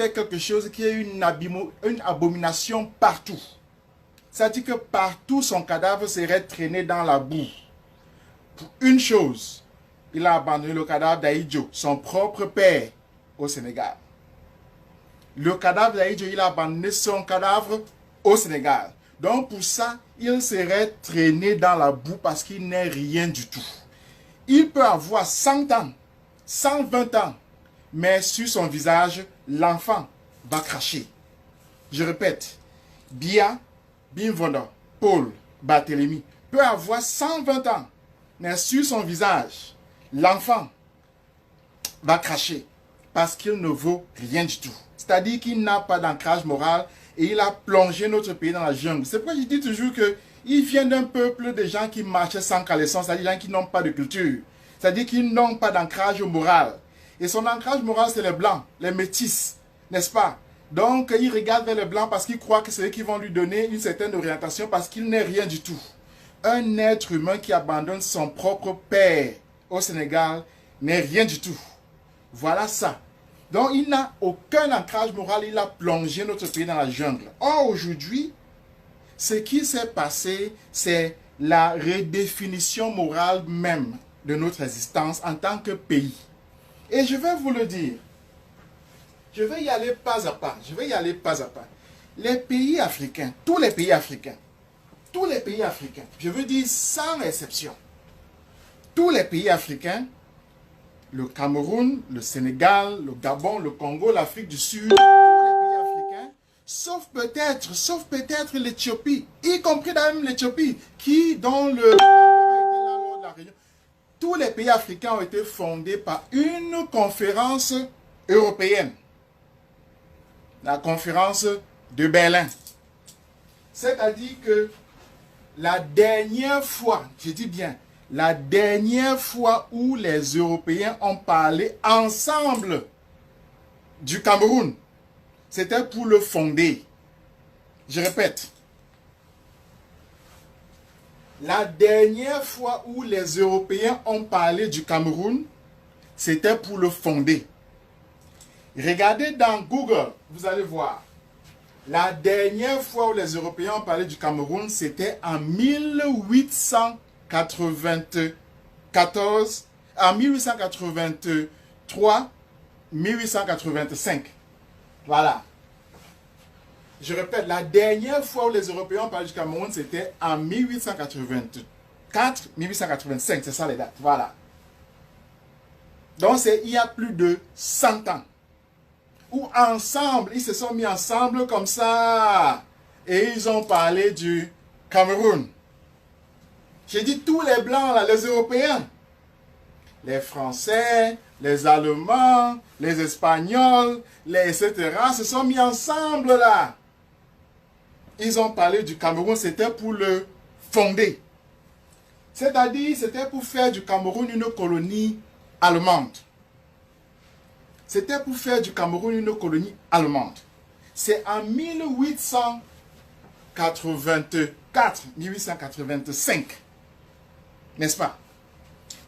fait quelque chose qui est une abomination partout. C'est-à-dire que partout son cadavre serait traîné dans la boue. Pour une chose, il a abandonné le cadavre d'Ahidjo, son propre père, au Sénégal. Le cadavre d'Ahidjo, il a abandonné son cadavre au Sénégal. Donc pour ça, il serait traîné dans la boue parce qu'il n'est rien du tout. Il peut avoir 100 ans, 120 ans, mais sur son visage, l'enfant va cracher. Je répète, Bia Bimvondo, Paul Barthélemy peut avoir 120 ans, mais sur son visage, l'enfant va cracher parce qu'il ne vaut rien du tout. C'est-à-dire qu'il n'a pas d'ancrage moral et il a plongé notre pays dans la jungle. C'est pourquoi je dis toujours qu'il vient d'un peuple de gens qui marchaient sans caleçon, c'est-à-dire des gens qui n'ont pas de culture, c'est-à-dire qu'ils n'ont pas d'ancrage moral. Et son ancrage moral, c'est les blancs, les métis, n'est-ce pas? Donc, il regarde vers les blancs parce qu'il croit que c'est eux qui vont lui donner une certaine orientation parce qu'il n'est rien du tout. Un être humain qui abandonne son propre père au Sénégal n'est rien du tout. Voilà ça. Donc, il n'a aucun ancrage moral, il a plongé notre pays dans la jungle. Or, aujourd'hui, ce qui s'est passé, c'est la redéfinition morale même de notre existence en tant que pays. Et je vais vous le dire, je vais y aller pas à pas, Les pays africains, tous les pays africains, je veux dire sans exception, tous les pays africains, le Cameroun, le Sénégal, le Gabon, le Congo, l'Afrique du Sud, tous les pays africains, sauf peut-être l'Éthiopie, y compris même l'Éthiopie, dont le de la région. Tous les pays africains ont été fondés par une conférence européenne, la conférence de Berlin. C'est-à-dire que la dernière fois, je dis bien, la dernière fois où les Européens ont parlé ensemble du Cameroun, c'était pour le fonder. Je répète. La dernière fois où les Européens ont parlé du Cameroun, c'était pour le fonder. Regardez dans Google, vous allez voir. La dernière fois où les Européens ont parlé du Cameroun, c'était en 1894, en 1883, 1885. Voilà. Je répète, la dernière fois où les Européens ont parlé du Cameroun, c'était en 1884, 1885, c'est ça les dates. Voilà. Donc c'est il y a plus de 100 ans. Où ensemble, ils se sont mis ensemble comme ça. Et ils ont parlé du Cameroun. J'ai dit tous les Blancs, là, les Européens. Les Français, les Allemands, les Espagnols, etc. se sont mis ensemble là. Ils ont parlé du Cameroun, c'était pour le fonder. C'est-à-dire, c'était pour faire du Cameroun une colonie allemande. C'était pour faire du Cameroun une colonie allemande. C'est en 1884, 1885. N'est-ce pas?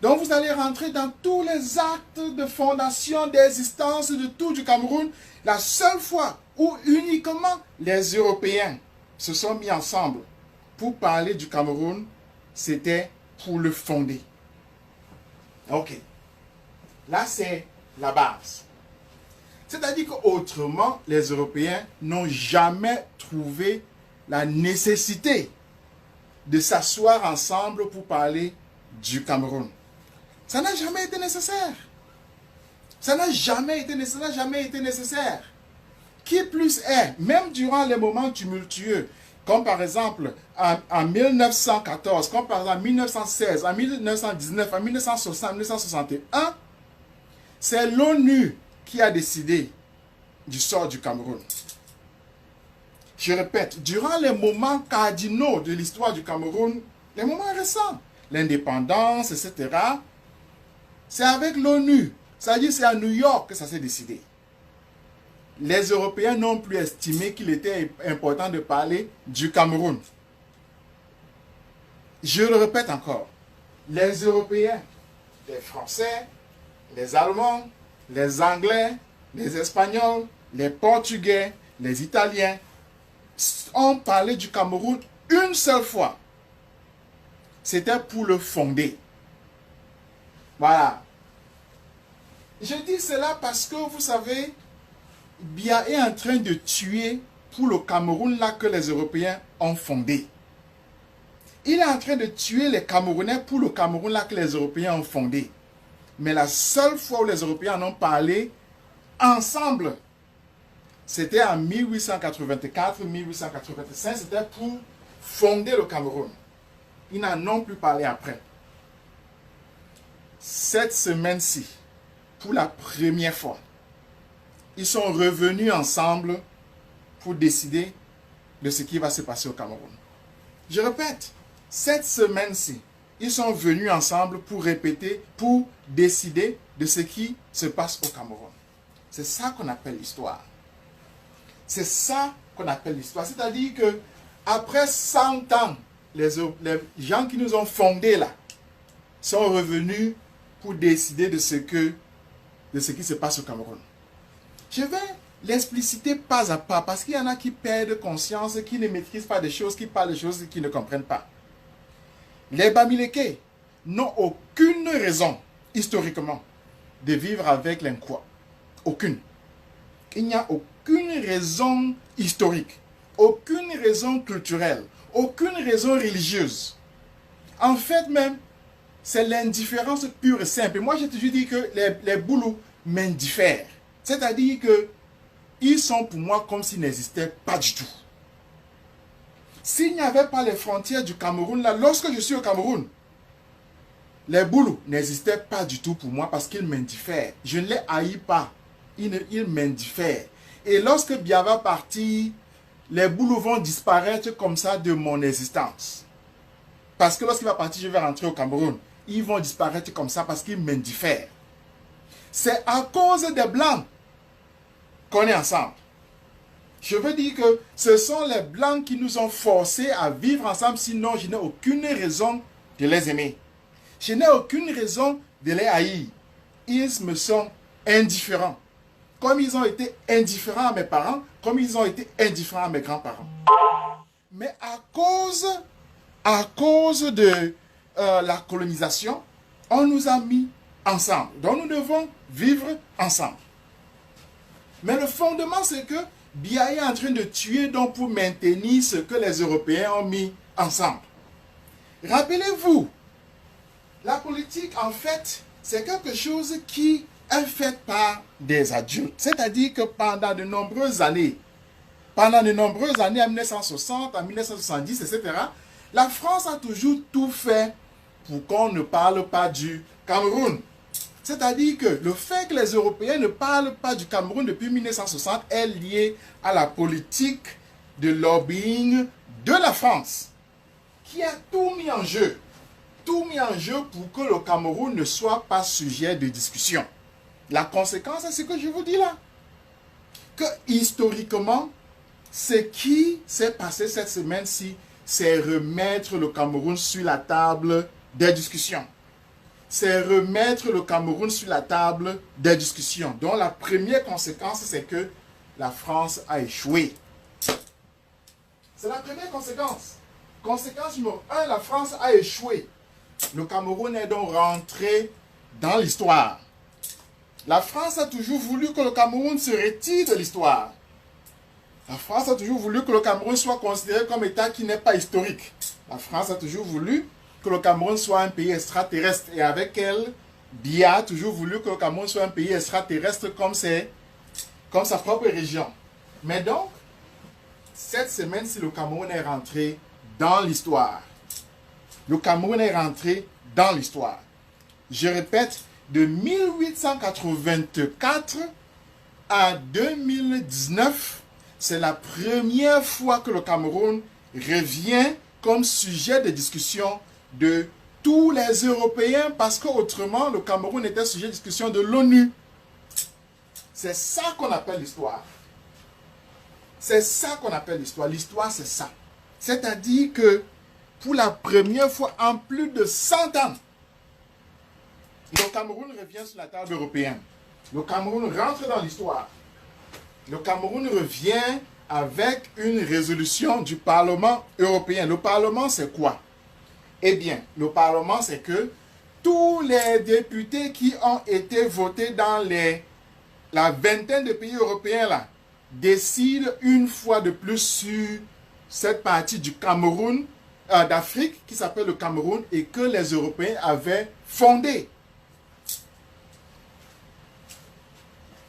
Donc vous allez rentrer dans tous les actes de fondation, d'existence de tout du Cameroun. La seule fois où uniquement les Européens se sont mis ensemble pour parler du Cameroun, c'était pour le fonder. Ok. Là, c'est la base. C'est-à-dire qu'autrement, les Européens n'ont jamais trouvé la nécessité de s'asseoir ensemble pour parler du Cameroun. Ça n'a jamais été nécessaire. Ça n'a jamais été nécessaire. Qui plus est, même durant les moments tumultueux, comme par exemple en 1914, comme par exemple en 1916, en 1919, en 1960, en 1961, c'est l'ONU qui a décidé du sort du Cameroun. Je répète, durant les moments cardinaux de l'histoire du Cameroun, les moments récents, l'indépendance, etc., c'est avec l'ONU. C'est-à-dire c'est à New York que ça s'est décidé. Les Européens n'ont plus estimé qu'il était important de parler du Cameroun. Je le répète encore. Les Européens, les Français, les Allemands, les Anglais, les Espagnols, les Portugais, les Italiens ont parlé du Cameroun une seule fois. C'était pour le fonder. Voilà. Je dis cela parce que, vous savez, Biya est en train de tuer pour le Cameroun là que les Européens ont fondé. Il est en train de tuer les Camerounais pour le Cameroun là que les Européens ont fondé. Mais la seule fois où les Européens en ont parlé ensemble, c'était en 1884-1885, c'était pour fonder le Cameroun. Ils n'en ont plus parlé après. Cette semaine-ci, pour la première fois, ils sont revenus ensemble pour décider de ce qui va se passer au Cameroun. Je répète, cette semaine-ci, ils sont venus ensemble pour répéter, pour décider de ce qui se passe au Cameroun. C'est ça qu'on appelle l'histoire. C'est ça qu'on appelle l'histoire. C'est-à-dire que après 100 ans, les gens qui nous ont fondés là sont revenus pour décider de ce qui se passe au Cameroun. Je vais l'expliciter pas à pas parce qu'il y en a qui perdent conscience, qui ne maîtrisent pas des choses, qui parlent des choses qu'ils ne comprennent pas. Les Bamileke n'ont aucune raison, historiquement, de vivre avec l'Inkwa. Aucune. Il n'y a aucune raison historique, aucune raison culturelle, aucune raison religieuse. En fait même, c'est l'indifférence pure et simple. Moi, j'ai toujours dit que les Boulous m'indiffèrent. C'est-à-dire que ils sont pour moi comme s'ils n'existaient pas du tout. S'il n'y avait pas les frontières du Cameroun, là, lorsque je suis au Cameroun, les Boulous n'existaient pas du tout pour moi parce qu'ils m'indiffèrent. Je ne les haïs pas. Ils m'indiffèrent. Et lorsque Biya va partir, les Boulous vont disparaître comme ça de mon existence. Parce que lorsqu'il va partir, je vais rentrer au Cameroun. Ils vont disparaître comme ça parce qu'ils m'indiffèrent. C'est à cause des Blancs qu'on est ensemble. Je veux dire que ce sont les Blancs qui nous ont forcés à vivre ensemble, sinon je n'ai aucune raison de les aimer. Je n'ai aucune raison de les haïr. Ils me sont indifférents. Comme ils ont été indifférents à mes parents, comme ils ont été indifférents à mes grands-parents. Mais à cause de la colonisation, on nous a mis ensemble. Donc nous devons vivre ensemble. Mais le fondement, c'est que Biya est en train de tuer donc pour maintenir ce que les Européens ont mis ensemble. Rappelez-vous, la politique, en fait, c'est quelque chose qui est fait par des adultes. C'est-à-dire que pendant de nombreuses années, en 1960, en 1970, etc., la France a toujours tout fait pour qu'on ne parle pas du Cameroun. C'est-à-dire que le fait que les Européens ne parlent pas du Cameroun depuis 1960 est lié à la politique de lobbying de la France, qui a tout mis en jeu. Tout mis en jeu pour que le Cameroun ne soit pas sujet de discussion. La conséquence, c'est ce que je vous dis là. Que historiquement, ce qui s'est passé cette semaine-ci, c'est remettre le Cameroun sur la table des discussions. C'est remettre le Cameroun sur la table des discussions. Donc la première conséquence, c'est que la France a échoué. C'est la première conséquence. Conséquence numéro 1, la France a échoué. Le Cameroun est donc rentré dans l'histoire. La France a toujours voulu que le Cameroun se retire de l'histoire. La France a toujours voulu que le Cameroun soit considéré comme État qui n'est pas historique. La France a toujours voulu que le Cameroun soit un pays extraterrestre. Et avec elle, Biya a toujours voulu que le Cameroun soit un pays extraterrestre comme sa propre région. Mais donc, cette semaine, si le Cameroun est rentré dans l'histoire, le Cameroun est rentré dans l'histoire. Je répète, de 1884 à 2019, c'est la première fois que le Cameroun revient comme sujet de discussion de tous les Européens, parce qu'autrement, le Cameroun était sujet de discussion de l'ONU. C'est ça qu'on appelle l'histoire. C'est ça qu'on appelle l'histoire. L'histoire, c'est ça. C'est-à-dire que, pour la première fois en plus de 100 ans, le Cameroun revient sur la table européenne. Le Cameroun rentre dans l'histoire. le Cameroun revient avec une résolution du Parlement européen. Le Parlement, c'est quoi? Eh bien, le Parlement, c'est que tous les députés qui ont été votés dans la vingtaine de pays européens là, décident une fois de plus sur cette partie du Cameroun, d'Afrique, qui s'appelle le Cameroun, et que les Européens avaient fondé.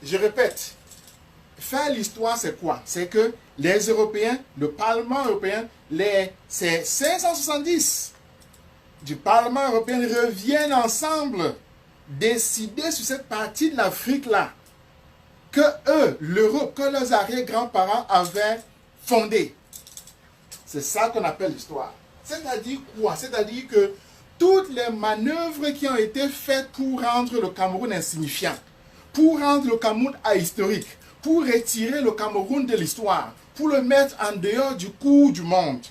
Je répète, faire l'histoire, c'est quoi? C'est que les Européens, le Parlement européen, ces 570 du Parlement européen reviennent ensemble décider sur cette partie de l'Afrique-là que eux, l'Europe, que leurs arrière-grands-parents avaient fondée. C'est ça qu'on appelle l'histoire. C'est-à-dire quoi? C'est-à-dire que toutes les manœuvres qui ont été faites pour rendre le Cameroun insignifiant, pour rendre le Cameroun ahistorique, pour retirer le Cameroun de l'histoire, pour le mettre en dehors du cours du monde,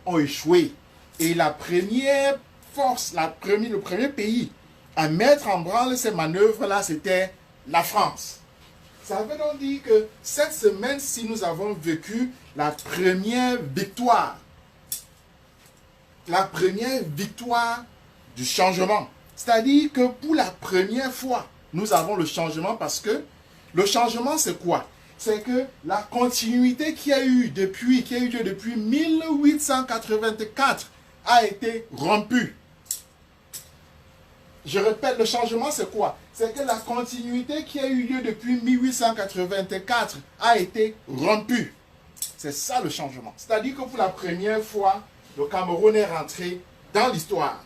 ont échoué. Et la première force, le premier pays à mettre en branle ces manœuvres-là, c'était la France. Ça veut donc dire que cette semaine-ci, nous avons vécu la première victoire. La première victoire du changement. C'est-à-dire que pour la première fois, nous avons le changement parce que le changement, c'est quoi? C'est que la continuité qui a eu lieu depuis 1884 a été rompue. Je répète, le changement, c'est quoi? C'est que la continuité qui a eu lieu depuis 1884 a été rompue. C'est ça le changement. C'est-à-dire que pour la première fois, le Cameroun est rentré dans l'histoire.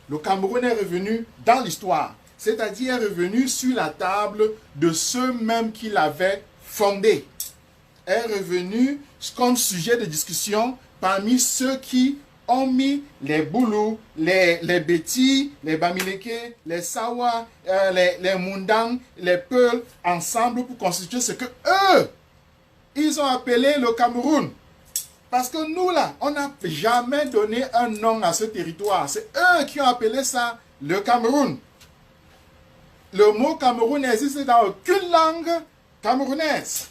Le Cameroun est revenu dans l'histoire. C'est-à-dire est revenu sur la table de ceux-mêmes qui l'avaient fondé. Est revenu comme sujet de discussion parmi ceux qui ont mis les Boulous, les Beti, les Bamileke, les Sawa, les Mundang, les Peul ensemble pour constituer ce que eux, ils ont appelé le Cameroun. Parce que nous là, on n'a jamais donné un nom à ce territoire. C'est eux qui ont appelé ça le Cameroun. Le mot Cameroun n'existe dans aucune langue camerounaise.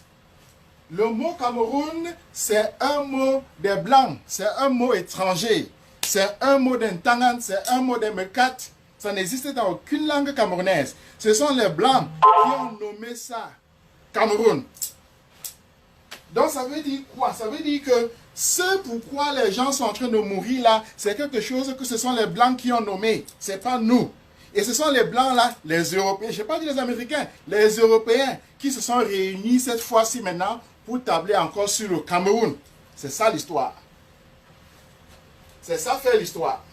Le mot Cameroun, c'est un mot des Blancs, c'est un mot étranger, c'est un mot d'Intangan, c'est un mot des Mekat. Ça n'existe dans aucune langue camerounaise. Ce sont les Blancs qui ont nommé ça Cameroun. Donc ça veut dire quoi? Ça veut dire que ce pourquoi les gens sont en train de mourir là, c'est quelque chose que ce sont les Blancs qui ont nommé, ce n'est pas nous. Et ce sont les Blancs là, les Européens, je n'ai pas dit les Américains, les Européens qui se sont réunis cette fois-ci maintenant pour tabler encore sur le Cameroun. C'est ça l'histoire. C'est ça faire l'histoire.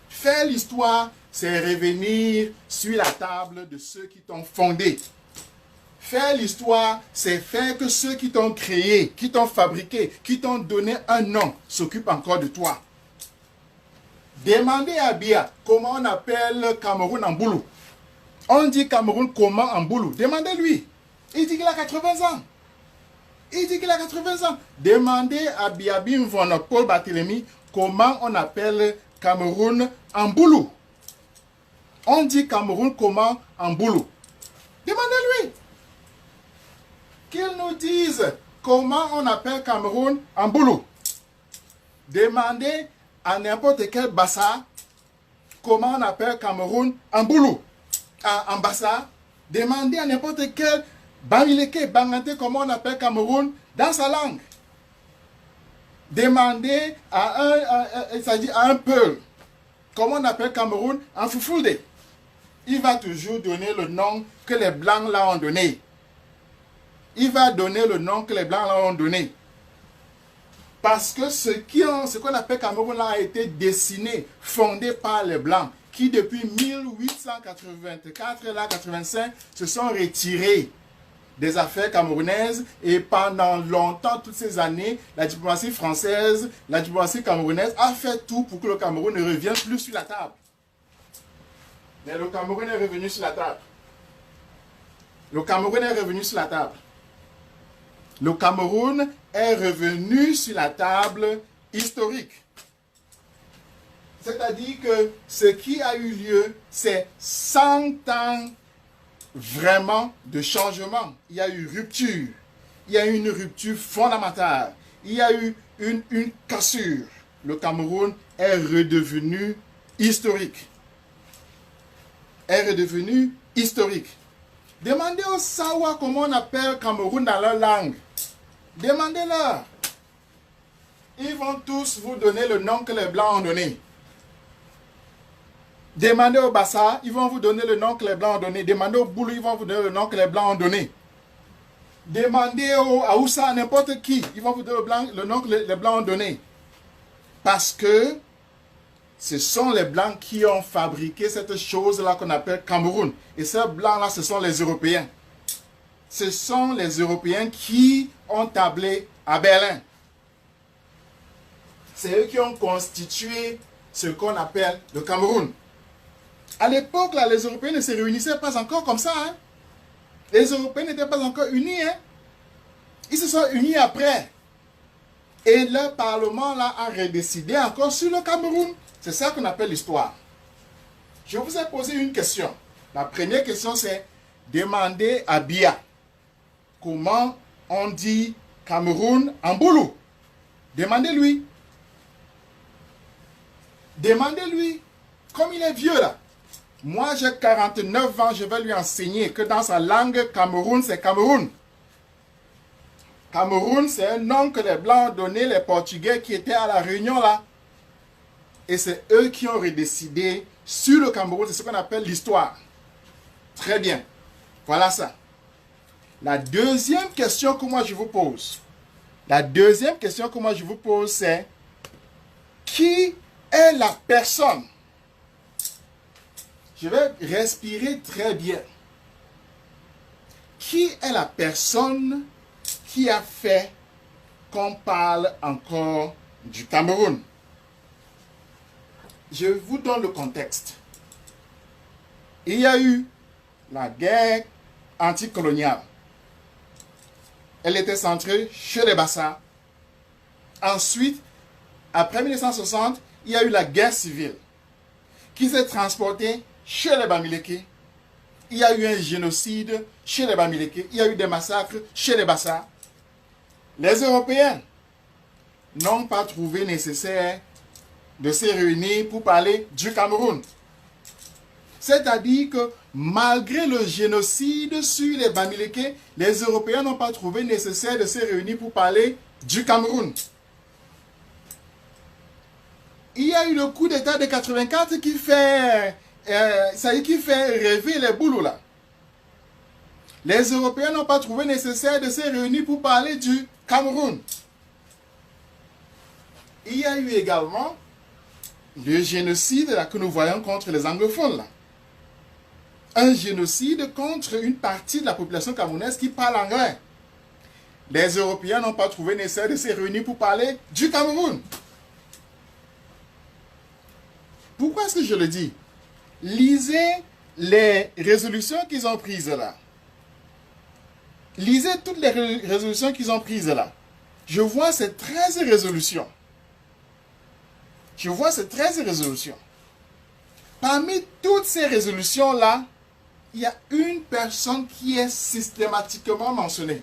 Faire l'histoire, c'est revenir sur la table de ceux qui t'ont fondé. Faire l'histoire, c'est faire que ceux qui t'ont créé, qui t'ont fabriqué, qui t'ont donné un nom, s'occupent encore de toi. Demandez à Bia comment on appelle Cameroun en boulot. On dit Cameroun comment en boulot. Demandez-lui. Il dit qu'il a 80 ans. Il dit qu'il a 80 ans. Demandez à Biabim Von Paul Barthélemy comment on appelle Cameroun en boulot. On dit Cameroun comment en boulot. Demandez-lui. Qu'il nous dise comment on appelle Cameroun en boulot. Demandez à n'importe quel Bassa comment on appelle Cameroun en boulot. En Bassa. Demandez à n'importe quel Bamileke, Bangante, comment on appelle Cameroun dans sa langue. Demandez à un Peul comment on appelle Cameroun en Fufulde. Il va toujours donner le nom que les Blancs là ont donné. Il va donner le nom que les Blancs là ont donné. Parce que ce qu'on appelle Cameroun là a été dessiné, fondé par les Blancs, qui depuis 1884 là, 85, se sont retirés des affaires camerounaises et pendant longtemps, toutes ces années, la diplomatie française, la diplomatie camerounaise a fait tout pour que le Cameroun ne revienne plus sur la table. Mais le Cameroun est revenu sur la table. Le Cameroun est revenu sur la table. Le Cameroun est revenu sur la table historique. C'est-à-dire que ce qui a eu lieu, c'est 100 ans vraiment de changement. Il y a eu rupture. il y a eu une rupture fondamentale. Il y a eu une cassure. Le Cameroun est redevenu historique. Est redevenu historique. Demandez aux Sawa comment on appelle Cameroun dans leur langue. Demandez-leur. Ils vont tous vous donner le nom que les Blancs ont donné. Demandez au Bassa, ils vont vous donner le nom que les Blancs ont donné. Demandez au Boulou, ils vont vous donner le nom que les Blancs ont donné. Demandez au Aoussa, n'importe qui, ils vont vous donner le nom que les Blancs ont donné. Parce que ce sont les Blancs qui ont fabriqué cette chose-là qu'on appelle Cameroun. Et ces Blancs-là, ce sont les Européens. Ce sont les Européens qui ont tablé à Berlin. C'est eux qui ont constitué ce qu'on appelle le Cameroun. À l'époque, là, les Européens ne se réunissaient pas encore comme ça. Hein. Les Européens n'étaient pas encore unis. Hein. Ils se sont unis après. Et le Parlement là, a redécidé encore sur le Cameroun. C'est ça qu'on appelle l'histoire. Je vous ai posé une question. La première question, c'est demander à Biya comment on dit Cameroun en boulou. Demandez-lui. Demandez-lui. Comme il est vieux là. Moi, j'ai 49 ans, je vais lui enseigner que dans sa langue, Cameroun, c'est Cameroun. Cameroun, c'est un nom que les Blancs ont donné, les Portugais qui étaient à la Réunion là. Et c'est eux qui ont redécidé sur le Cameroun, c'est ce qu'on appelle l'histoire. Très bien. Voilà ça. La deuxième question que moi je vous pose, c'est qui est la personne? Je vais respirer très bien. Qui est la personne qui a fait qu'on parle encore du Cameroun? Je vous donne le contexte. Il y a eu la guerre anticoloniale. Elle était centrée chez les Bassa. Ensuite, après 1960, il y a eu la guerre civile qui s'est transportée chez les Bamileke. Il y a eu un génocide chez les Bamileke. Il y a eu des massacres chez les Bassa. Les Européens n'ont pas trouvé nécessaire de se réunir pour parler du Cameroun. C'est-à-dire que malgré le génocide sur les Bamileke, les Européens n'ont pas trouvé nécessaire de se réunir pour parler du Cameroun. Il y a eu le coup d'État de 84 qui fait rêver les boulous là. Les Européens n'ont pas trouvé nécessaire de se réunir pour parler du Cameroun. Il y a eu également le génocide là, que nous voyons contre les anglophones là. Un génocide contre une partie de la population camerounaise qui parle anglais. Les Européens n'ont pas trouvé nécessaire de se réunir pour parler du Cameroun. Pourquoi est-ce que je le dis? Lisez les résolutions qu'ils ont prises là. Lisez toutes les résolutions qu'ils ont prises là. Je vois ces 13 résolutions. Parmi toutes ces résolutions-là, il y a une personne qui est systématiquement mentionnée.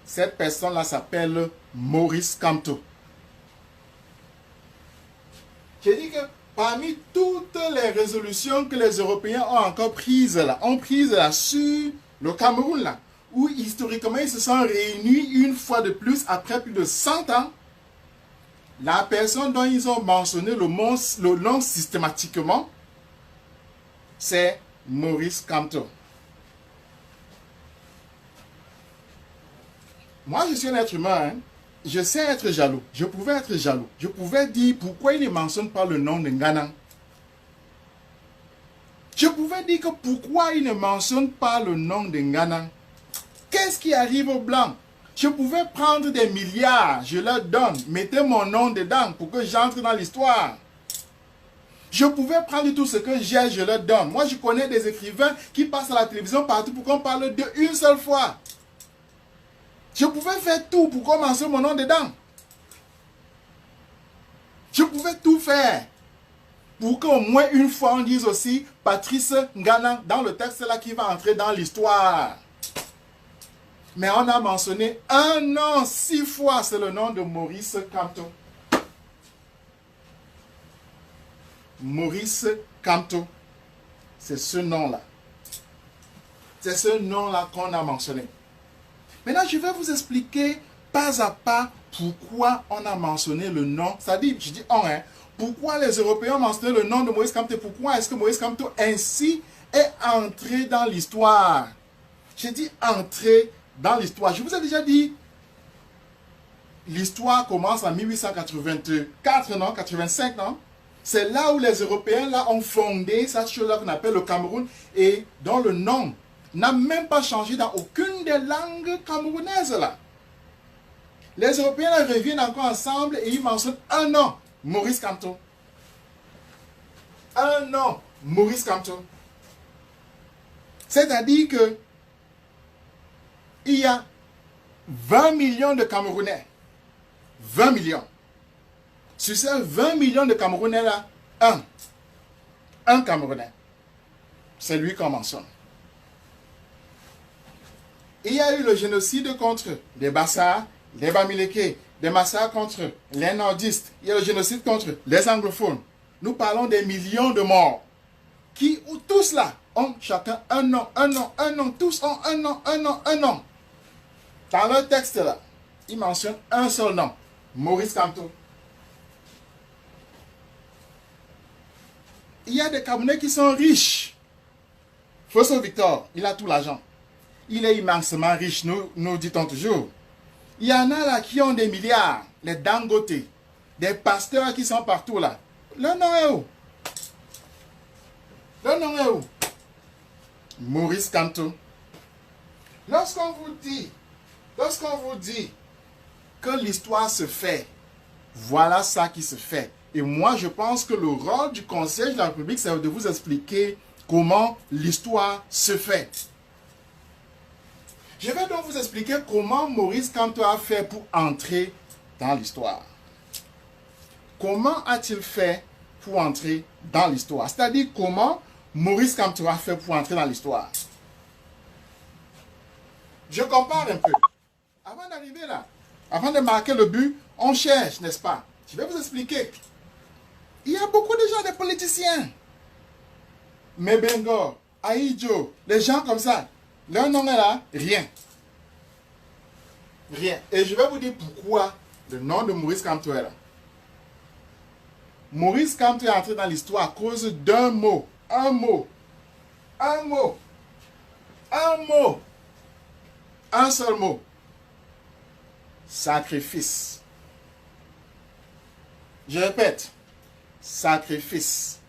Cette personne-là s'appelle Maurice Kamto. J'ai dit que parmi toutes les résolutions que les Européens ont encore prises là, sur le Cameroun là, où historiquement ils se sont réunis une fois de plus après plus de 100 ans, la personne dont ils ont mentionné le nom systématiquement, c'est Maurice Kamto. Moi, je suis un être humain, hein. Je sais être jaloux. Je pouvais être jaloux. Je pouvais dire pourquoi il ne mentionne pas le nom de Ngana. Je pouvais dire que pourquoi il ne mentionne pas le nom de Ngana. Qu'est-ce qui arrive aux Blancs? Je pouvais prendre des milliards, je leur donne, mettez mon nom dedans pour que j'entre dans l'histoire. Je pouvais prendre tout ce que j'ai, je leur donne. Moi, je connais des écrivains qui passent à la télévision partout pour qu'on parle d'eux une seule fois. Je pouvais faire tout pour qu'on mentionne mon nom dedans. Je pouvais tout faire pour qu'au moins une fois on dise aussi Patrice Ngana dans le texte là qui va entrer dans l'histoire. Mais on a mentionné un nom 6 fois, c'est le nom de Maurice Kamto. Maurice Kamto. C'est ce nom-là. C'est ce nom-là qu'on a mentionné. Maintenant, je vais vous expliquer pas à pas pourquoi on a mentionné le nom. C'est-à-dire, je dis on, hein, pourquoi les Européens ont mentionné le nom de Maurice Kamto. Pourquoi est-ce que Maurice Kamto ainsi est entré dans l'histoire. J'ai dit entrer dans l'histoire. Je vous ai déjà dit, l'histoire commence en 1884, non? 85, non? C'est là où les Européens là, ont fondé cette chose-là qu'on appelle le Cameroun et dont le nom n'a même pas changé dans aucune des langues camerounaises là. Les Européens là, reviennent encore ensemble et ils mentionnent un nom, Maurice Kamto. Un nom, Maurice Kamto. C'est-à-dire que il y a 20 millions de Camerounais. 20 millions. Sur ces 20 millions de Camerounais là, un Camerounais. C'est lui qu'on mentionne. Il y a eu le génocide contre les Bassars, les Bamileke, des massacres contre les nordistes. Il y a le génocide contre les anglophones. Nous parlons des millions de morts qui, tous là, ont chacun un nom, tous ont un nom. Dans leur texte là, ils mentionnent un seul nom, Maurice Kamto. Il y a des Camerounais qui sont riches. Fosso Victor, il a tout l'argent. Il est immensement riche, nous dit-on toujours. Il y en a là qui ont des milliards, les Dangote, des pasteurs qui sont partout là. Leur nom est où? Leur nom est où? Maurice Kamto. Lorsqu'on vous dit que l'histoire se fait, voilà ça qui se fait. Et moi, je pense que le rôle du Conseil de la République, c'est de vous expliquer comment l'histoire se fait. Je vais donc vous expliquer comment Maurice Kamto a fait pour entrer dans l'histoire. Comment a-t-il fait pour entrer dans l'histoire? C'est-à-dire comment Maurice Kamto a fait pour entrer dans l'histoire. Je compare un peu. Avant d'arriver là, avant de marquer le but, on cherche, n'est-ce pas? Je vais vous expliquer. Il y a beaucoup de gens, des politiciens. Mebengo, Aïdjo, les gens comme ça. Leur nom est là, rien. Rien. Et je vais vous dire pourquoi le nom de Maurice Kamto est là. Maurice Kamto est entré dans l'histoire à cause d'un mot. Un mot. Un mot. Un mot. Un seul mot. Sacrifice. Je répète. Sacrifice.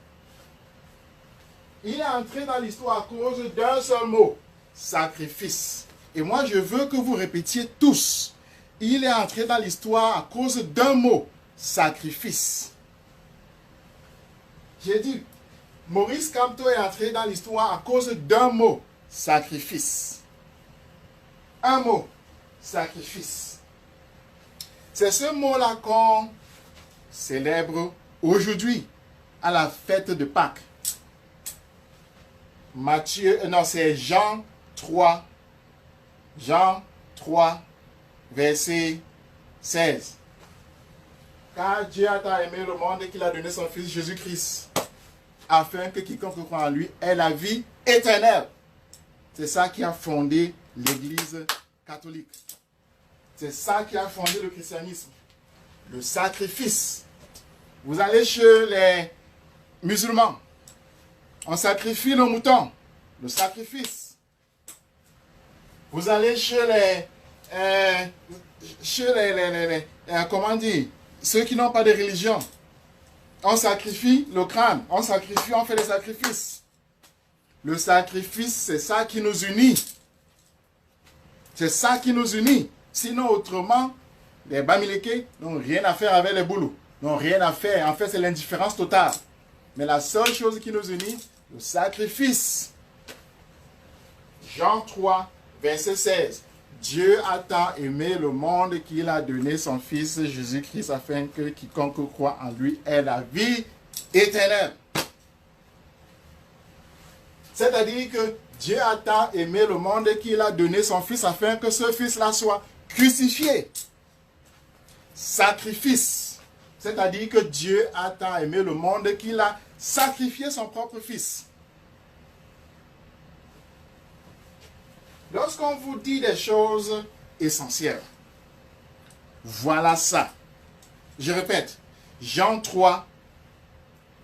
Il est entré dans l'histoire à cause d'un seul mot. Sacrifice. Et moi, je veux que vous répétiez tous. Il est entré dans l'histoire à cause d'un mot. Sacrifice. J'ai dit, Maurice Kamto est entré dans l'histoire à cause d'un mot. Sacrifice. Un mot. Sacrifice. C'est ce mot-là qu'on célèbre aujourd'hui à la fête de Pâques. C'est Jean 3. Jean 3, verset 16. Car Dieu a tant aimé le monde qu'il a donné son Fils Jésus-Christ, afin que quiconque croit en lui ait la vie éternelle. C'est ça qui a fondé l'Église catholique. C'est ça qui a fondé le christianisme. Le sacrifice. Vous allez chez les musulmans. On sacrifie le mouton. Le sacrifice. Vous allez chez comment dire, ceux qui n'ont pas de religion. On sacrifie le crâne. On sacrifie, on fait des sacrifices. Le sacrifice, c'est ça qui nous unit. C'est ça qui nous unit. Sinon, autrement, les Bamileke n'ont rien à faire avec les Boulous. N'ont rien à faire. En fait, c'est l'indifférence totale. Mais la seule chose qui nous unit, le sacrifice. Jean 3, verset 16. Dieu a tant aimé le monde qu'il a donné son Fils Jésus-Christ afin que quiconque croit en lui ait la vie éternelle. C'est-à-dire que Dieu a tant aimé le monde qu'il a donné son Fils afin que ce Fils-là soit crucifié. Sacrifice. C'est-à-dire que Dieu a tant aimé le monde qu'il a sacrifié son propre Fils. Lorsqu'on vous dit des choses essentielles, voilà ça. Je répète, Jean 3,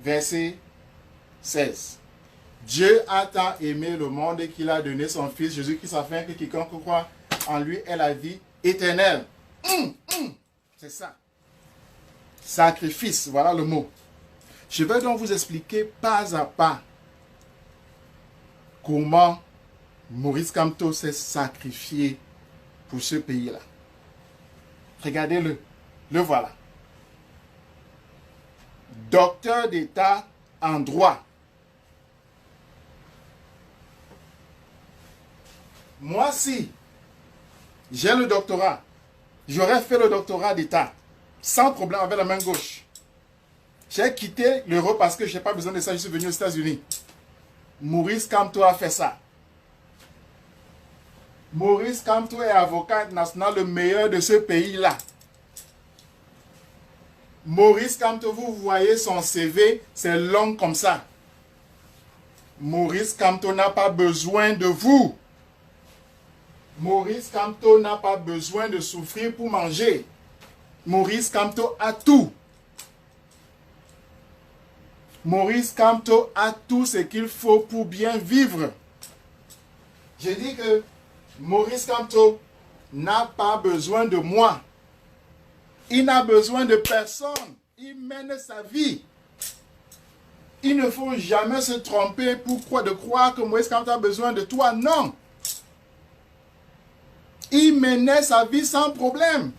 verset 16. Dieu a tant aimé le monde qu'il a donné son Fils Jésus-Christ afin que quiconque croit en lui ait la vie éternelle. C'est ça. Sacrifice, voilà le mot. Je vais donc vous expliquer pas à pas comment Maurice Kamto s'est sacrifié pour ce pays-là. Regardez-le. Le voilà. Docteur d'État en droit. Moi, si j'ai le doctorat, j'aurais fait le doctorat d'État sans problème avec la main gauche. J'ai quitté l'Europe parce que je n'ai pas besoin de ça, je suis venu aux États-Unis. Maurice Kamto a fait ça. Maurice Kamto est avocat national, le meilleur de ce pays-là. Maurice Kamto, vous voyez son CV, c'est long comme ça. Maurice Kamto n'a pas besoin de vous. Maurice Kamto n'a pas besoin de souffrir pour manger. Maurice Kamto a tout. Maurice Kamto a tout ce qu'il faut pour bien vivre. Je dis que Maurice Kamto n'a pas besoin de moi. Il n'a besoin de personne. Il mène sa vie. Il ne faut jamais se tromper de croire que Maurice Kamto a besoin de toi. Non. Il menait sa vie sans problème.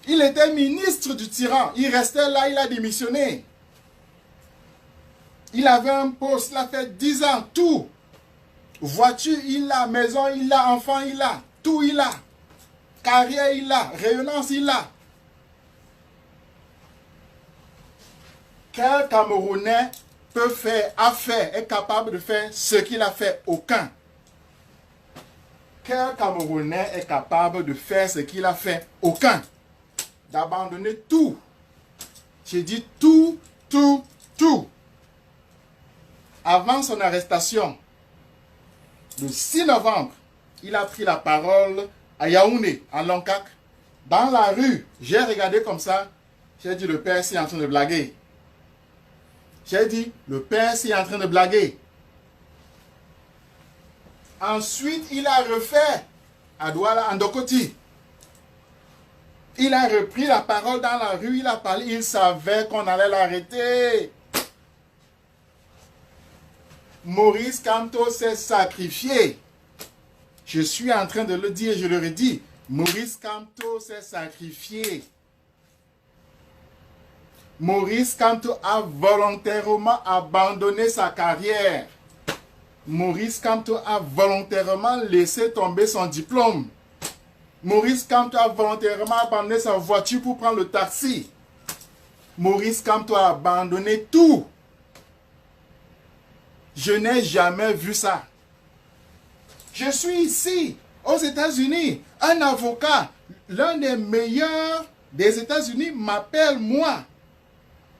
Il était ministre du tyran. Il restait là, il a démissionné. Il avait un poste, il a fait 10 ans, tout. Voiture, il a, maison, il a, enfant, il a, tout il a. Carrière, il a, rayonnance, il a. Quel Camerounais peut faire, est capable de faire ce qu'il a fait? Aucun. Quel Camerounais est capable de faire ce qu'il a fait? Aucun. D'abandonner tout. J'ai dit tout, tout, tout. Avant son arrestation, le 6 novembre, il a pris la parole à Yaoundé, à Lonkak. Dans la rue, j'ai regardé comme ça. J'ai dit, le père est en train de blaguer. J'ai dit, le père est en train de blaguer. Ensuite, il a refait à Douala, en Dokoti. Il a repris la parole dans la rue, il a parlé, il savait qu'on allait l'arrêter. Maurice Kamto s'est sacrifié. Je suis en train de le dire, je le redis. Maurice Kamto s'est sacrifié. Maurice Kamto a volontairement abandonné sa carrière. Maurice Kamto a volontairement laissé tomber son diplôme. Maurice Kamto a volontairement abandonné sa voiture pour prendre le taxi. Maurice Kamto a abandonné tout. Je n'ai jamais vu ça. Je suis ici, aux États-Unis. Un avocat, l'un des meilleurs des États-Unis, m'appelle moi.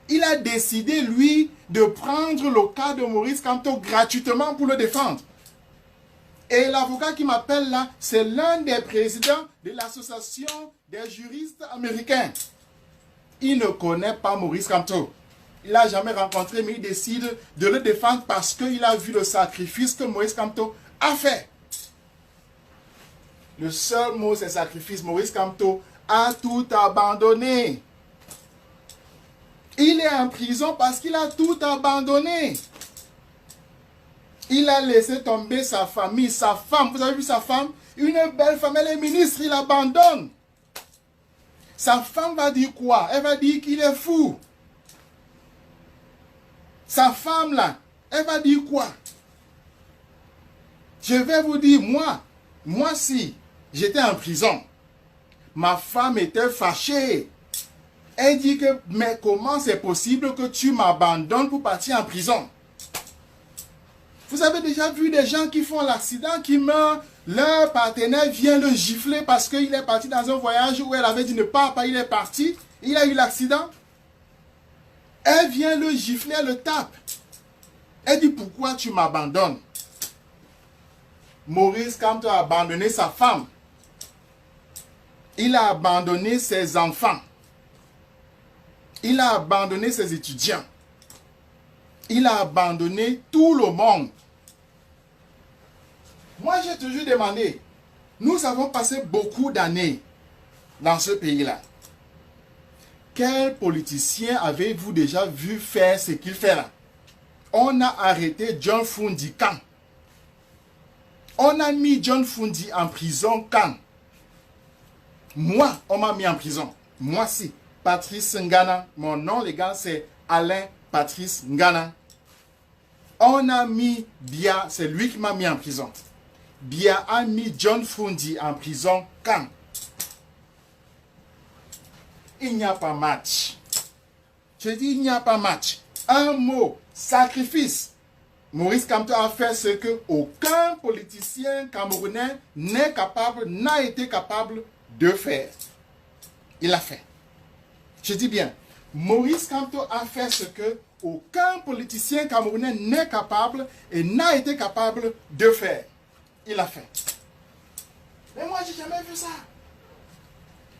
Il a décidé, lui, de prendre le cas de Maurice Kamto gratuitement pour le défendre. Et l'avocat qui m'appelle là, c'est l'un des présidents de l'association des juristes américains. Il ne connaît pas Maurice Kamto. Il n'a jamais rencontré, mais il décide de le défendre parce qu'il a vu le sacrifice que Maurice Kamto a fait. Le seul mot, c'est sacrifice. Maurice Kamto a tout abandonné. Il est en prison parce qu'il a tout abandonné. Il a laissé tomber sa famille, sa femme. Vous avez vu sa femme? Une belle femme, elle est ministre, il abandonne. Sa femme va dire quoi? Elle va dire qu'il est fou. Sa femme là, elle va dire quoi? Je vais vous dire, moi si j'étais en prison, ma femme était fâchée. Elle dit que, mais comment c'est possible que tu m'abandonnes pour partir en prison? Vous avez déjà vu des gens qui font l'accident, qui meurent, leur partenaire vient le gifler parce qu'il est parti dans un voyage où elle avait dit ne pars pas, il est parti, il a eu l'accident. Elle vient le gifler, elle le tape. Elle dit pourquoi tu m'abandonnes? Maurice Kamto a abandonné sa femme. Il a abandonné ses enfants. Il a abandonné ses étudiants. Il a abandonné tout le monde. Moi, j'ai toujours demandé, nous avons passé beaucoup d'années dans ce pays-là. Quel politicien avez-vous déjà vu faire ce qu'il fait là? On a arrêté John Fundi quand? On a mis John Fundi en prison quand? Moi, on m'a mis en prison. Moi, si. Patrice Ngana. Mon nom légal, c'est Alain Patrice Ngana. On a mis Bia, c'est lui qui m'a mis en prison. Bia a mis John Fundi en prison quand? Il n'y a pas match. Je dis il n'y a pas match. Un mot, sacrifice. Maurice Kamto a fait ce que aucun politicien camerounais n'est capable, n'a été capable de faire. Il l'a fait. Je dis bien, Maurice Kamto a fait ce que aucun politicien camerounais n'est capable et n'a été capable de faire. Il l'a fait. Mais moi, j'ai jamais vu ça.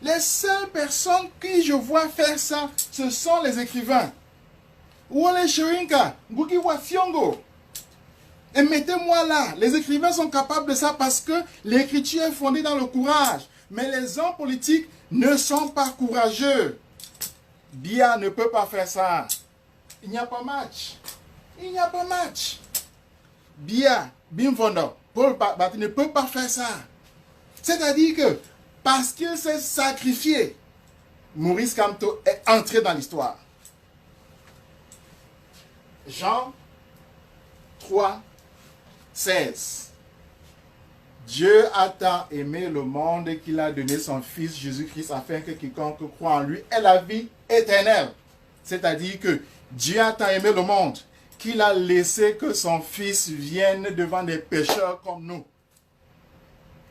Les seules personnes que je vois faire ça, ce sont les écrivains. Wole Soyinka, Ngugi wa Thiong'o. Et mettez-moi là. Les écrivains sont capables de ça parce que l'écriture est fondée dans le courage. Mais les hommes politiques ne sont pas courageux. Bia ne peut pas faire ça. Il n'y a pas match. Il n'y a pas match. Bia, Bimfondo, Paul Bati ne peut pas faire ça. C'est-à-dire que parce qu'il s'est sacrifié, Maurice Kamto est entré dans l'histoire. Jean 3, 16. Dieu a tant aimé le monde qu'il a donné son Fils Jésus-Christ afin que quiconque croit en lui ait la vie éternelle. C'est-à-dire que Dieu a tant aimé le monde qu'il a laissé que son Fils vienne devant des pécheurs comme nous.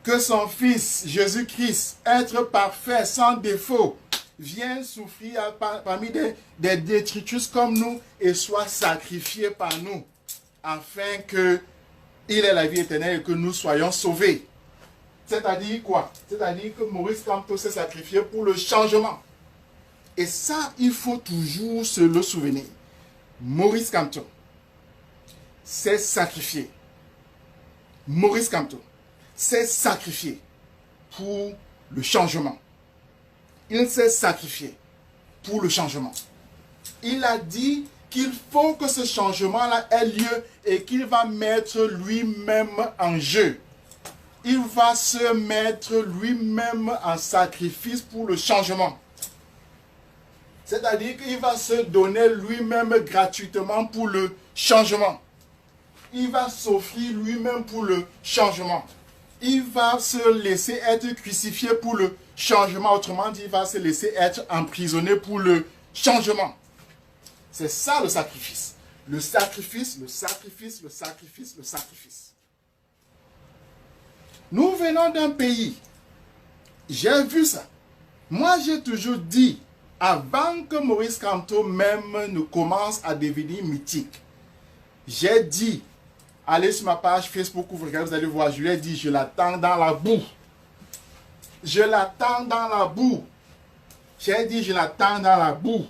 Que son Fils Jésus-Christ, être parfait, sans défaut, vienne souffrir parmi des détritus comme nous et soit sacrifié par nous afin que il ait la vie éternelle et que nous soyons sauvés. C'est-à-dire quoi? C'est-à-dire que Maurice Kamto s'est sacrifié pour le changement. Et ça, il faut toujours se le souvenir. Maurice Kamto s'est sacrifié. Maurice Kamto s'est sacrifié pour le changement. Il s'est sacrifié pour le changement. Il a dit qu'il faut que ce changement-là ait lieu et qu'il va mettre lui-même en jeu. Il va se mettre lui-même en sacrifice pour le changement. C'est-à-dire qu'il va se donner lui-même gratuitement pour le changement. Il va s'offrir lui-même pour le changement. Il va se laisser être crucifié pour le changement. Autrement dit, il va se laisser être emprisonné pour le changement. C'est ça le sacrifice. Le sacrifice, le sacrifice, le sacrifice, le sacrifice. Nous venons d'un pays. J'ai vu ça. Moi, j'ai toujours dit, avant que Maurice Kamto même ne commence à devenir mythique, j'ai dit, allez sur ma page Facebook, vous allez voir, je lui ai dit, je l'attends dans la boue. Je l'attends dans la boue. J'ai dit, je l'attends dans la boue.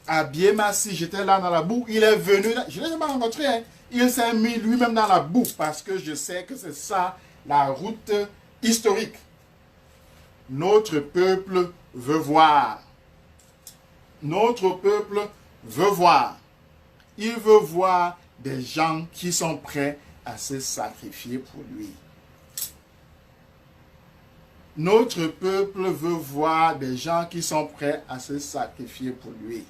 À Biémassi, j'étais là dans la boue. Il est venu, je ne l'ai jamais rencontré, hein. Il s'est mis lui-même dans la boue parce que je sais que c'est ça la route historique. Notre peuple veut voir. Notre peuple veut voir. Il veut voir des gens qui sont prêts à se sacrifier pour lui. Notre peuple veut voir des gens qui sont prêts à se sacrifier pour lui.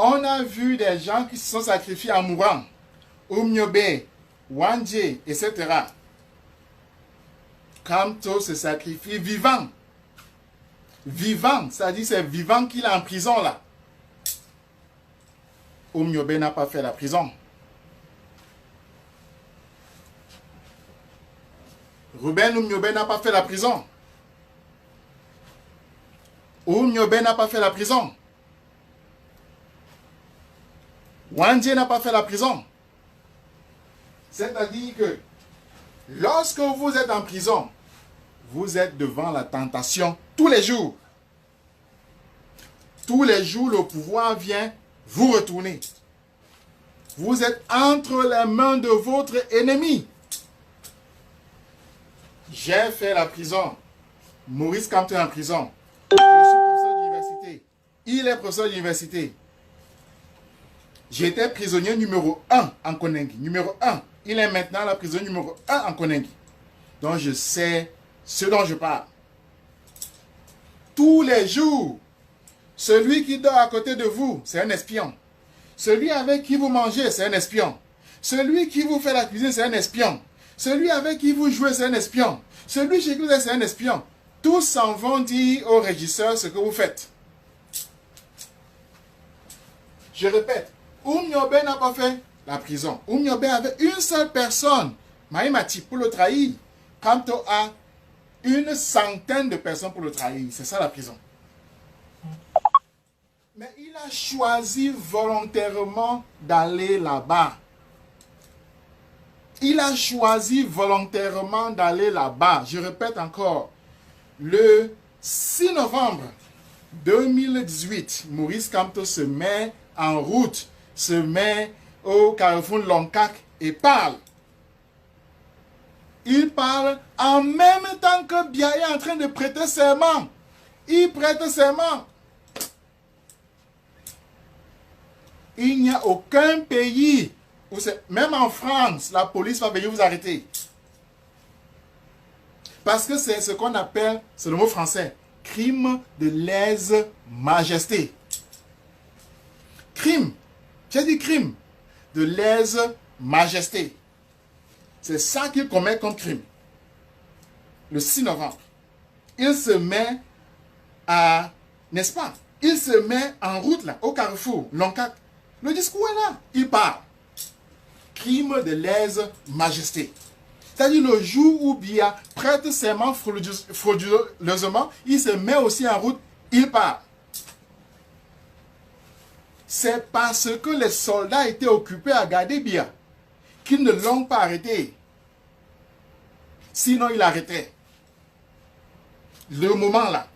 On a vu des gens qui se sont sacrifiés en mourant. Oumniobe, Wandje, etc. Kamto se sacrifie vivant. Vivant, c'est-à-dire c'est vivant qu'il est en prison là. Oumniobe n'a pas fait la prison. Ruben Oumniobé n'a pas fait la prison. Oumniobé n'a pas fait la prison. Wandje n'a pas fait la prison. C'est-à-dire que lorsque vous êtes en prison, vous êtes devant la tentation tous les jours. Tous les jours, le pouvoir vient vous retourner. Vous êtes entre les mains de votre ennemi. J'ai fait la prison. Maurice Kamto est en prison. Je suis professeur d'université. Il est professeur d'université. J'étais prisonnier numéro 1 en Konengi. Numéro 1. Il est maintenant la prisonnier numéro 1 en Konengi. Donc je sais ce dont je parle. Tous les jours, celui qui dort à côté de vous, c'est un espion. Celui avec qui vous mangez, c'est un espion. Celui qui vous fait la cuisine, c'est un espion. Celui avec qui vous jouez, c'est un espion. Celui chez qui vous êtes, c'est un espion. Tous s'en vont dire au régisseur ce que vous faites. Je répète, Oumniobé n'a pas fait la prison. Oumniobé avait une seule personne, Maïmati, pour le trahir. Kamto a une centaine de personnes pour le trahir. C'est ça la prison. Mais il a choisi volontairement d'aller là-bas. Il a choisi volontairement d'aller là-bas. Je répète encore. Le 6 novembre 2018, Maurice Kamto se met en route, se met au carrefour Lonkak et parle. Il parle en même temps que Biya est en train de prêter serment. Il prête serment. Il n'y a aucun pays, où même en France, la police va venir vous arrêter. Parce que c'est ce qu'on appelle, c'est le mot français, crime de lèse-majesté. Crime, j'ai dit crime de lèse-majesté. C'est ça qu'il commet comme crime. Le 6 novembre. Il se met à, n'est-ce pas? Il se met en route là, au carrefour, Lonkak. Le discours est là. Il parle. Crime de lèse-majesté. C'est-à-dire le jour où Biya prête serment frauduleusement, il se met aussi en route, il part. C'est parce que les soldats étaient occupés à garder Biya qu'ils ne l'ont pas arrêté. Sinon, il arrêtait. Le moment là,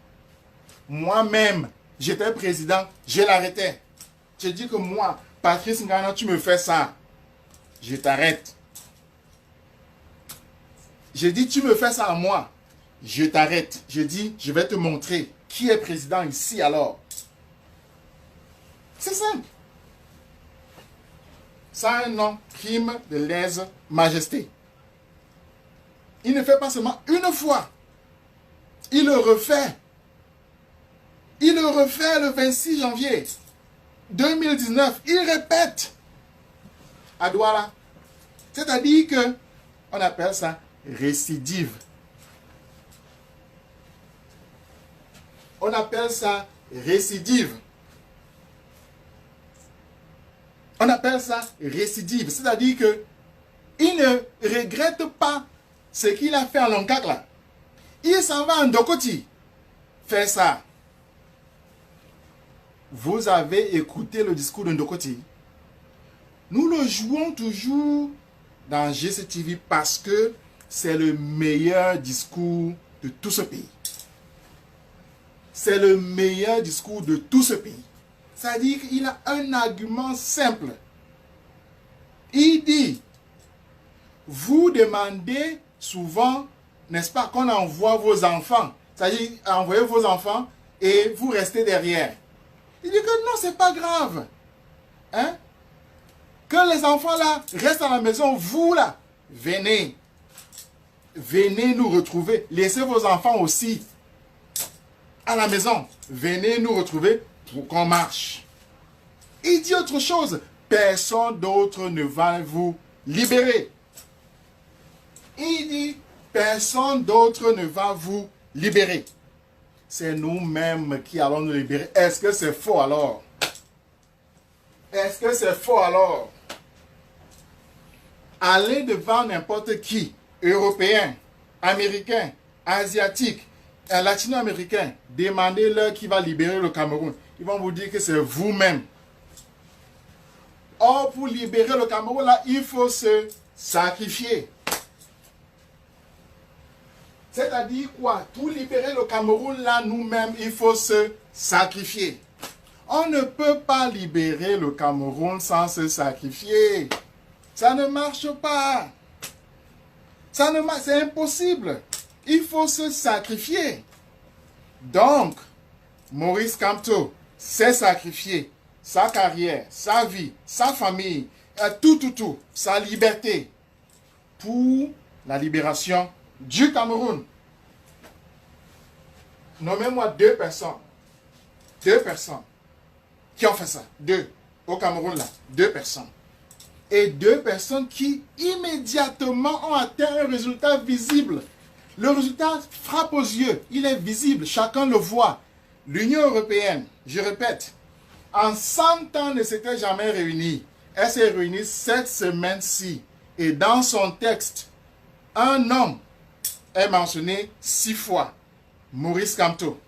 moi-même, j'étais président, je l'arrêtais. Je dis que moi, Patrice Ngana, tu me fais ça, je t'arrête. Je dis, tu me fais ça à moi, je t'arrête. Je dis, je vais te montrer qui est président ici alors. C'est simple. Ça a un nom, crime de lèse-majesté. Il ne fait pas seulement une fois. Il le refait. Il le refait le 26 janvier 2019. Il répète à Douala. C'est-à-dire que on appelle ça récidive. On appelle ça récidive. On appelle ça récidive. C'est-à-dire que il ne regrette pas ce qu'il a fait à Lonkak là. Il s'en va en Dokoti faire ça. Vous avez écouté le discours de Ndokoti. Nous le jouons toujours dans GCTV parce que c'est le meilleur discours de tout ce pays. C'est le meilleur discours de tout ce pays. C'est-à-dire qu'il a un argument simple. Il dit, vous demandez souvent, n'est-ce pas, qu'on envoie vos enfants. C'est-à-dire, envoyez vos enfants et vous restez derrière. Il dit que non, c'est pas grave. Hein? Que les enfants là restent à la maison, vous là, venez. Venez nous retrouver. Laissez vos enfants aussi à la maison. Venez nous retrouver pour qu'on marche. Il dit autre chose. Personne d'autre ne va vous libérer. Il dit, personne d'autre ne va vous libérer. C'est nous-mêmes qui allons nous libérer. Est-ce que c'est faux alors? Est-ce que c'est faux alors? Allez devant n'importe qui, Européen, Américains, Asiatiques, Latino-Américains, demandez-leur qui va libérer le Cameroun. Ils vont vous dire que c'est vous-même. Or, pour libérer le Cameroun, là, il faut se sacrifier. C'est-à-dire quoi? Pour libérer le Cameroun, là, nous-mêmes, il faut se sacrifier. On ne peut pas libérer le Cameroun sans se sacrifier. Ça ne marche pas. C'est impossible. Il faut se sacrifier. Donc, Maurice Kamto s'est sacrifié. Sa carrière, sa vie, sa famille, tout, sa liberté pour la libération du Cameroun. Nommez-moi deux personnes qui ont fait ça. Deux, au Cameroun là, deux personnes. Et deux personnes qui immédiatement ont atteint un résultat visible. Le résultat frappe aux yeux, il est visible, chacun le voit. L'Union européenne, je répète, en 100 ans ne s'était jamais réunie. Elle s'est réunie cette semaine-ci. Et dans son texte, un homme est mentionné 6 fois. Maurice Kamto.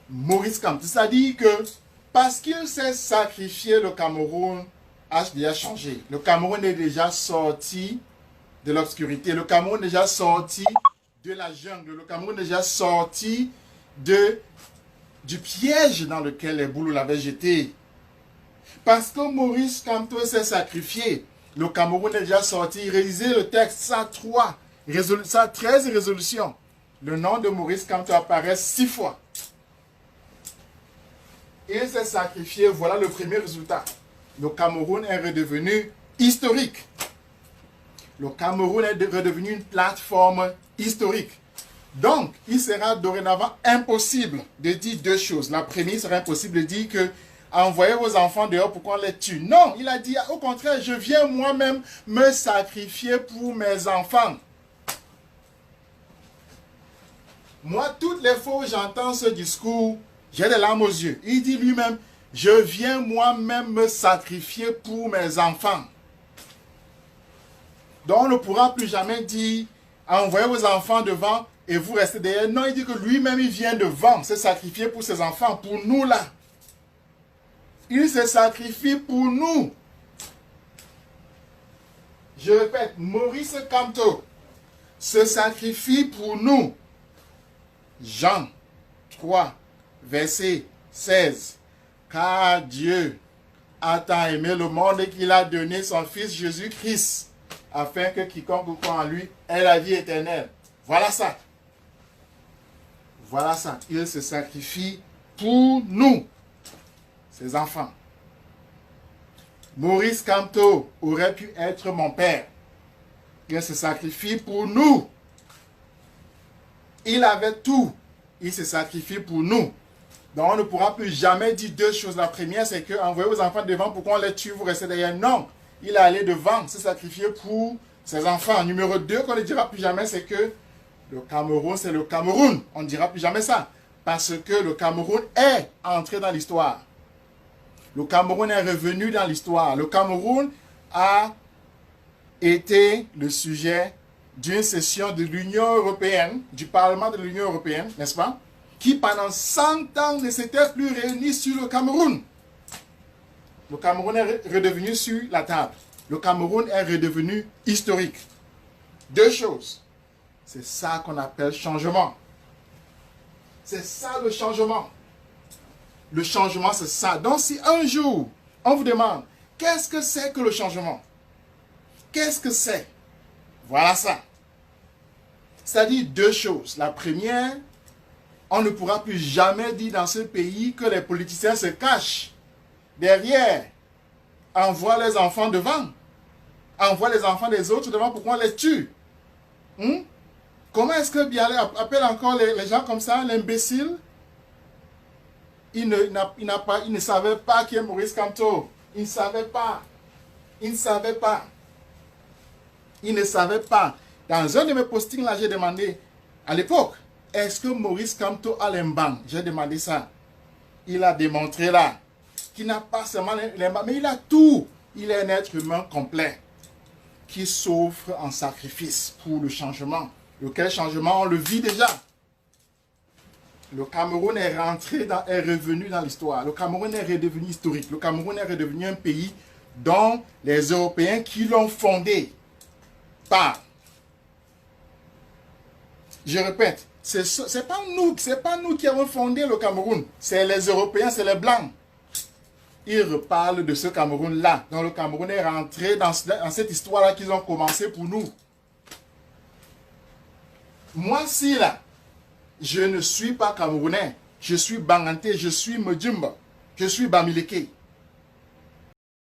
Maurice Kamto. C'est-à-dire que parce qu'il s'est sacrifié, le Cameroun a déjà changé. Le Cameroun est déjà sorti de l'obscurité. Le Cameroun est déjà sorti de la jungle. Le Cameroun est déjà sorti du piège dans lequel les Boulous l'avaient jeté. Parce que Maurice Kamto s'est sacrifié, le Cameroun est déjà sorti. Réalisez le texte, ça a 13 résolutions. Le nom de Maurice Kamto apparaît 6 fois. Il s'est sacrifié, voilà le premier résultat. Le Cameroun est redevenu historique. Le Cameroun est redevenu une plateforme historique. Donc, il sera dorénavant impossible de dire deux choses. La première, il sera impossible de dire que envoyez vos enfants dehors pour qu'on les tue. Non, il a dit au contraire, je viens moi-même me sacrifier pour mes enfants. Moi, toutes les fois où j'entends ce discours, j'ai des larmes aux yeux. Il dit lui-même, je viens moi-même me sacrifier pour mes enfants. Donc, on ne pourra plus jamais dire, envoyez vos enfants devant et vous restez derrière. Non, il dit que lui-même, il vient devant se sacrifier pour ses enfants, pour nous là. Il se sacrifie pour nous. Je répète, Maurice Kamto se sacrifie pour nous. Jean 3, verset 16. Car Dieu a tant aimé le monde qu'il a donné son Fils Jésus-Christ, afin que quiconque croit en lui ait la vie éternelle. Voilà ça. Voilà ça. Il se sacrifie pour nous, ses enfants. Maurice Kamto aurait pu être mon père. Il se sacrifie pour nous. Il avait tout. Il se sacrifie pour nous. Donc on ne pourra plus jamais dire deux choses. La première, c'est que envoyez vos enfants devant pour qu'on les tue, vous restez derrière. Non. Il est allé devant, se sacrifier pour ses enfants. Numéro 2, qu'on ne dira plus jamais, c'est que le Cameroun, c'est le Cameroun. On ne dira plus jamais ça. Parce que le Cameroun est entré dans l'histoire. Le Cameroun est revenu dans l'histoire. Le Cameroun a été le sujet d'une session de l'Union européenne, du Parlement de l'Union européenne, n'est-ce pas, qui pendant 100 ans ne s'était plus réuni sur le Cameroun. Le Cameroun est redevenu sur la table. Le Cameroun est redevenu historique. Deux choses. C'est ça qu'on appelle changement. C'est ça le changement. Le changement, c'est ça. Donc si un jour, on vous demande, qu'est-ce que c'est que le changement? Qu'est-ce que c'est? Voilà ça. C'est-à-dire deux choses. La première, on ne pourra plus jamais dire dans ce pays que les politiciens se cachent derrière. Envoie les enfants devant. Envoie les enfants des autres devant pour qu'on les tue. Comment est-ce que Bialé appelle encore les gens comme ça, l'imbécile? Il ne savait pas qui est Maurice Kamto. Il ne savait pas. Il ne savait pas. Il ne savait pas. Dans un de mes postings là, j'ai demandé, à l'époque, est-ce que Maurice Kamto a l'embang? J'ai demandé ça. Il a démontré là qu'il n'a pas seulement l'embang, mais il a tout. Il est un être humain complet. qui s'offre en sacrifice pour le changement. Lequel changement, on le vit déjà. Le Cameroun est revenu dans l'histoire. Le Cameroun est redevenu historique. Le Cameroun est redevenu un pays dont les Européens qui l'ont fondé parlent. Je répète, c'est pas nous qui avons fondé le Cameroun. C'est les Européens, c'est les Blancs. Ils reparlent de ce Cameroun-là. Donc le Cameroun est rentré dans cette histoire-là qu'ils ont commencé pour nous. Moi, si là, je ne suis pas Camerounais, je suis Banganté, je suis Mdjimba, je suis Bamileke.